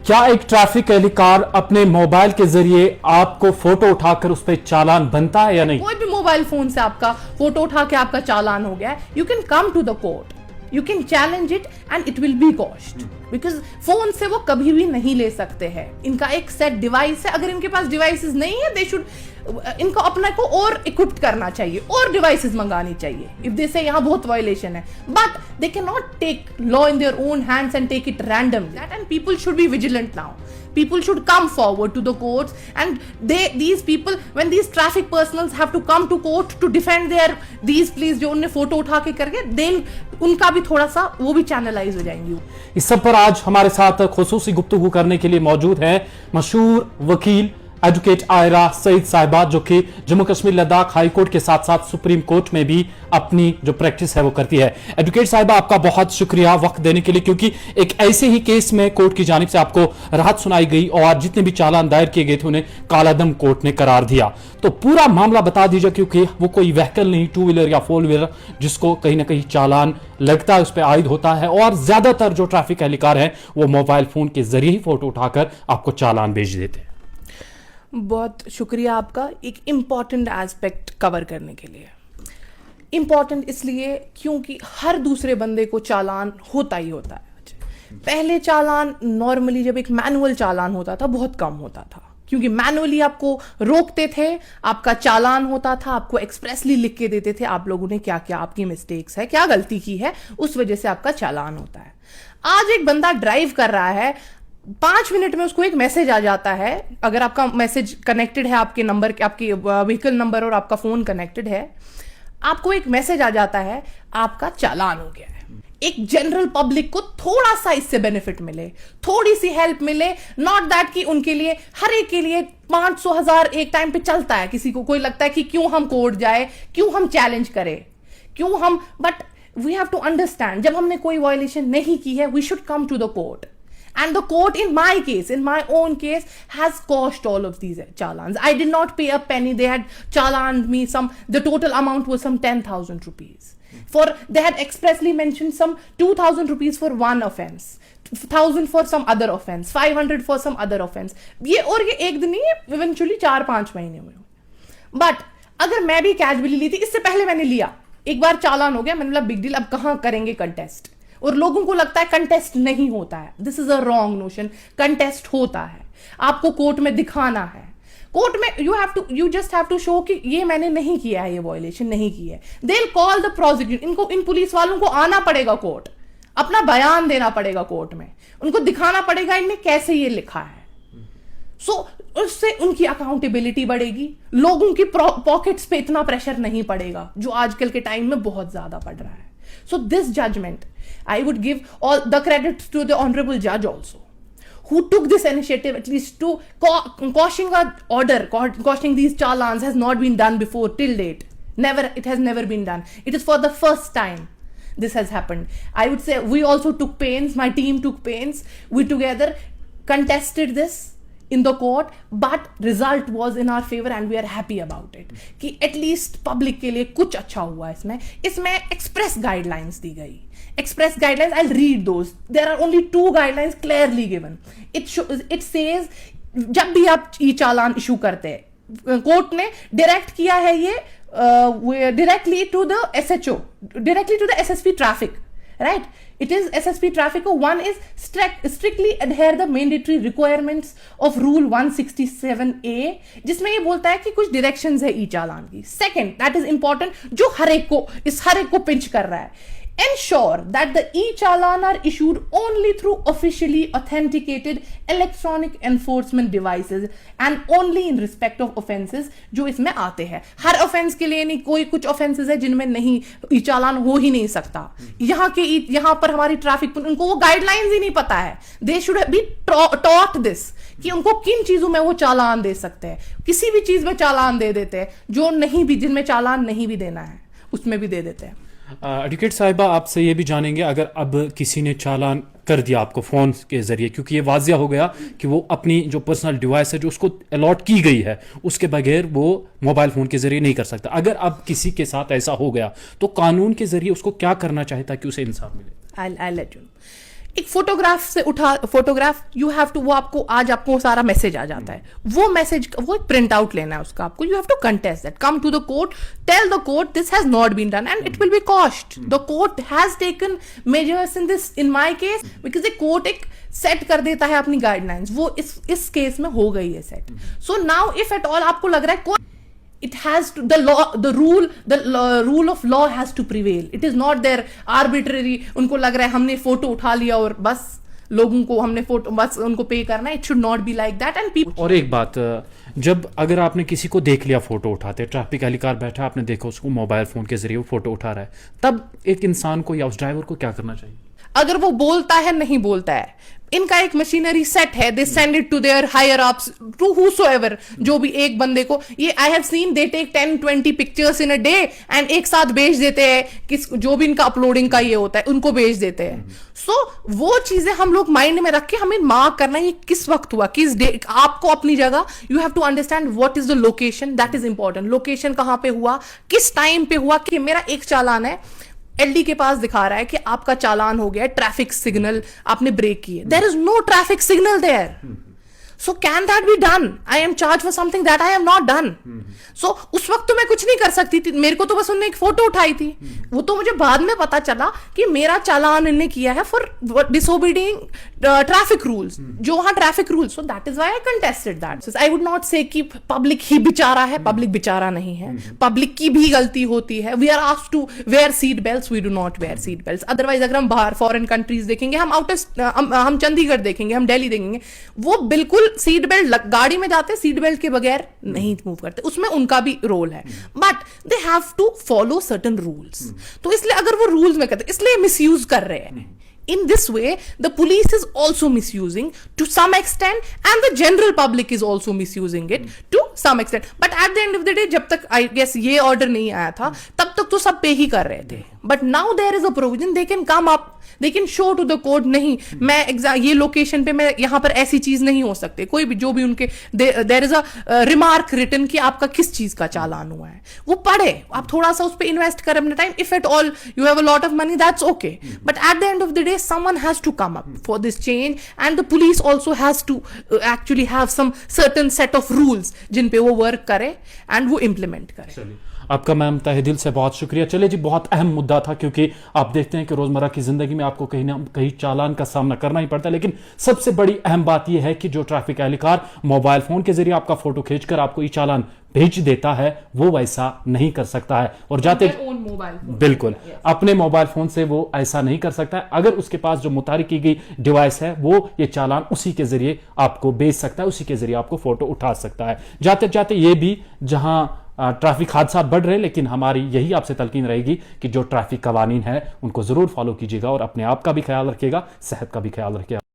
क्या एक ट्रैफिक एहलकार अपने मोबाइल के जरिए आपको फोटो उठाकर उस पर चालान बनता है या नहीं? कोई भी मोबाइल फोन से आपका फोटो उठा के आपका चालान हो गया है, you can come to the court, you can challenge it and it will be cost, because phone से वो कभी भी नहीं ले सकते हैं। इनका एक सेट डिवाइस है, अगर इनके पास डिवाइसेस नहीं है, दे शुड, इनको अपने को और इक्विप्ड करना चाहिए और डिवाइसेस मंगानी चाहिए। इफ दे से यहाँ बहुत वायलेशन है, but they can not take law in their own hands and take it randomly, and people should be vigilant now. People should come forward to the courts, and these people, when these traffic personals have to come to court to defend these police जो उनने photo उठा के करके, then उनका भी थोड़ा सा वो भी चैनलाइज हो जाएंगे। इस सब पर आज हमारे साथ खुसूसी गुफ्तगू करने के लिए मौजूद है मशहूर वकील एडवोकेट आयरा सईद साहिबा, जो कि जम्मू कश्मीर लद्दाख हाई कोर्ट के साथ साथ सुप्रीम कोर्ट में भी अपनी जो प्रैक्टिस है वो करती है। एडवोकेट साहिबा, आपका बहुत शुक्रिया वक्त देने के लिए, क्योंकि एक ऐसे ही केस में कोर्ट की जानिब से आपको राहत सुनाई गई और जितने भी चालान दायर किए गए थे उन्हें कालादम कोर्ट ने करार दिया। तो पूरा मामला बता दीजिए, क्योंकि वो कोई व्हीकल नहीं, 2 व्हीलर या 4 व्हीलर जिसको कहीं ना कहीं चालान लगता है उस पर आयद होता है, और ज्यादातर जो ट्रैफिक एहलकार है वो मोबाइल फोन के जरिए ही फोटो उठाकर आपको चालान भेज देते हैं। बहुत शुक्रिया आपका एक इम्पॉर्टेंट एस्पेक्ट कवर करने के लिए। इम्पॉर्टेंट इसलिए क्योंकि हर दूसरे बंदे को चालान होता ही होता है। पहले चालान नॉर्मली जब एक मैनुअल चालान होता था बहुत कम होता था, क्योंकि मैनुअली आपको रोकते थे, आपका चालान होता था, आपको एक्सप्रेसली लिख के देते थे आप लोगों ने क्या क्या आपकी मिस्टेक्स है, क्या गलती की है, उस वजह से आपका चालान होता है। आज एक बंदा ड्राइव कर रहा है, 5 मिनट में उसको एक मैसेज आ जाता है, अगर आपका मैसेज कनेक्टेड है आपके नंबर के, आपके व्हीकल नंबर और आपका फोन कनेक्टेड है, आपको एक मैसेज आ जाता है आपका चालान हो गया है। एक जनरल पब्लिक को थोड़ा सा इससे बेनिफिट मिले, थोड़ी सी हेल्प मिले, नॉट दैट कि उनके लिए हर एक के लिए 500,000 एक टाइम पे चलता है। किसी को कोई लगता है कि क्यों हम कोर्ट जाए, क्यों हम चैलेंज करें, क्यों हम, but we have to understand जब हमने कोई वायलेशन नहीं की है, we should come to the court. And the court, in my case, in my own case, has quashed all of these challans. I did not pay a penny. They had challaned me the total amount was some 10,000 rupees. They had expressly mentioned some 2,000 rupees for one offense, 1,000 for some other offense, 500 for some other offense. ये एक दिन नहीं है, eventually 4-5 महीने में। But अगर मैं भी कैजुअली ली थी, इससे पहले मैंने लिया, एक बार चालान हो गया, मैंने बोला बिग डील, अब कहाँ करेंगे कंटेस्ट, और लोगों को लगता है कंटेस्ट नहीं होता है। This is a wrong notion, contest होता है, आपको कोर्ट में दिखाना है। कोर्ट में you just have to show कि ये मैंने नहीं किया है, ये वायलेशन नहीं की है। They will call the prosecutor, in police वालों को आना पड़ेगा कोर्ट, अपना बयान देना पड़ेगा कोर्ट में, उनको दिखाना पड़ेगा इनमें कैसे ये लिखा है। उससे उनकी अकाउंटेबिलिटी बढ़ेगी, लोगों की पॉकेट्स पे इतना प्रेशर नहीं पड़ेगा जो आजकल के टाइम में बहुत ज्यादा पड़ रहा है। So this judgment, I would give all the credit to the honorable judge also, who took this initiative at least to quashing an order, quashing these challans has not been done before till date. It has never been done. It is for the first time this has happened. I would say we also took pains, my team took pains, we together contested this in the court, but result was in our favor and we are happy about it कि at least public के लिए कुछ अच्छा हुआ इसमें express guidelines दी गई। express guidelines, I'll read those. There are only 2 guidelines clearly given. It says जब भी आप ई चालान इशू करते हैं, कोर्ट ने डायरेक्ट किया है ये directly to the SHO, directly to the SSP traffic, right? It is SSP traffic. One is strictly adhere the mandatory requirements of Rule 167A, जिसमें ये बोलता है कि कुछ directions है ई चालान की। Second, that is important, जो हर एक को पिंच कर रहा है, ensure that the e-challan are issued only through officially authenticated electronic enforcement devices and only in respect of offenses जो इसमें आते हैं। हर offense के लिए नहीं, कोई कुछ offenses है जिनमें नहीं e-challan हो ही नहीं सकता। यहाँ पर हमारी ट्रैफिक, उनको वो गाइडलाइंस ही नहीं पता है। They should be taught this कि उनको किन चीजों में वो चालान दे सकते हैं, किसी भी चीज में चालान दे देते हैं, जो नहीं भी, जिनमें चालान नहीं भी देना है उसमें भी दे देते हैं। एडवोकेट साहिबा, आपसे ये भी जानेंगे, अगर अब किसी ने चालान कर दिया आपको फ़ोन के ज़रिए, क्योंकि ये वाजिया हो गया कि वो अपनी जो पर्सनल डिवाइस है जो उसको अलॉट की गई है उसके बगैर वो मोबाइल फ़ोन के ज़रिए नहीं कर सकता, अगर अब किसी के साथ ऐसा हो गया तो कानून के ज़रिए उसको क्या करना चाहिए ताकि उसे इंसाफ मिले? I'll let you know. एक फोटोग्राफ से उठा फोटोग्राफ यू हैव टू, वो आपको आज आपको सारा मैसेज आ जाता है, वो मैसेज वो एक प्रिंट आउट लेना है उसका आपको, you have to contest that, come to the court, tell the court this has not been done and it will be cost, the court has taken measures in this, in my case, because a court एक set कर देता है अपनी guidelines, वो इस case में हो गई है set. So now if at all आपको लग रहा है it has to, the rule of law has to prevail. It is not there arbitrary, उनको लग रहा है हमने फोटो उठा लिया और बस लोगों को हमने फोटो बस उनको पे करना है. It should not be like that. And people. और एक बात, जब अगर आपने किसी को देख लिया फोटो उठाते, ट्रैफिक एहलकार बैठा, आपने देखा उसको मोबाइल फोन के जरिए वो फोटो उठा रहा है, तब एक इंसान को या उस ड्राइवर को क्या करना चाहिए? अगर वो बोलता है नहीं बोलता है, इनका एक मशीनरी सेट है, they send it to their higher ups, to whosoever, जो भी एक बंदे को, ये I have seen they take 10-20 pictures in a day and एक साथ भेज देते हैं, किस जो भी इनका अपलोडिंग का ये होता है उनको भेज देते हैं. सो वो चीजें हम लोग माइंड में रख के हमें मार्क करना है, ये किस वक्त हुआ, किस डे. आपको अपनी जगह you have to understand what is the location, that is important. Location कहां पे हुआ, किस टाइम पे हुआ. कि मेरा एक चालान है, एलडी के पास दिखा रहा है कि आपका चालान हो गया, ट्रैफिक सिग्नल आपने ब्रेक किए, there is no traffic signal there. So can that be done? I am charged for something that I have not done. So उस वक्त तो मैं कुछ नहीं कर सकती थी, मेरे को तो बस उन्होंने एक फोटो उठाई थी. वो तो मुझे बाद में पता चला कि मेरा चालान इन्होंने किया है फॉर disobeying ट्रैफिक रूल्स, जो वहां traffic rules. So that is why I contested that. I would not से कि पब्लिक ही बेचारा है, पब्लिक बेचारा नहीं है, पब्लिक की भी गलती होती है. We are asked to wear seat belts, we do not wear seat belts. Otherwise अगर हम बाहर फॉरेन कंट्रीज देखेंगे, हम चंडीगढ़ देखेंगे, हम दिल्ली देखेंगे, वो बिल्कुल सीट बेल्ट गाड़ी में जाते, सीट बेल्ट के बगैर नहीं मूव करते. उसमें उनका भी रोल है, but they have to follow certain rules. तो इसलिए अगर वो रूल्स में करते, इसलिए मिसयूज कर रहे हैं. In this way, the police is also misusing to some extent, and the general public is also misusing it to some extent. But at the end of the day, जब तक I guess ये order नहीं आया था, तब तक तो सब पे ही कर रहे थे. But now there is a provision, they can come up, they can show to the court, नहीं मैं ये लोकेशन पे मैं यहाँ पर ऐसी चीज नहीं हो सकती. कोई भी जो भी उनके there is a remark written कि आपका किस चीज का चालान हुआ है, वो पढ़े, आप थोड़ा सा उस पर इन्वेस्ट करें अपना time. If at all you have a lot of money, that's okay. But at the end of the day, someone has to come up for this change, and the police also has to actually have some certain set of rules जिन पे वो work करे and वो implement करे. आपका ma'am तहे दिल से बहुत शुक्रिया. चलिए जी, बहुत अहम मुद्दा था, क्योंकि आप देखते हैं कि रोजमर्रा की जिंदगी में आपको कहीं ना कहीं चालान का सामना करना ही पड़ता है, लेकिन सबसे बड़ी अहम बात यह है कि जो ट्रैफिक एहलकार मोबाइल फोन के जरिए आपका फोटो खींचकर आपको ई चालान भेज देता है, वो वैसा नहीं कर सकता है. और जाते बिल्कुल अपने मोबाइल फोन से वो ऐसा नहीं कर सकता है. अगर उसके पास जो मुतारिक की गई डिवाइस है, वो ये चालान उसी के जरिए आपको भेज सकता है, उसी के जरिए आपको फोटो उठा सकता है. जाते जाते ये भी, जहां ट्रैफिक हादसा बढ़ रहे, लेकिन हमारी यही आपसे तलकीन रहेगी कि जो ट्रैफिक कवानीन है उनको जरूर फॉलो कीजिएगा और अपने आप का भी ख्याल रखिएगा, सेहत का भी ख्याल रखिएगा.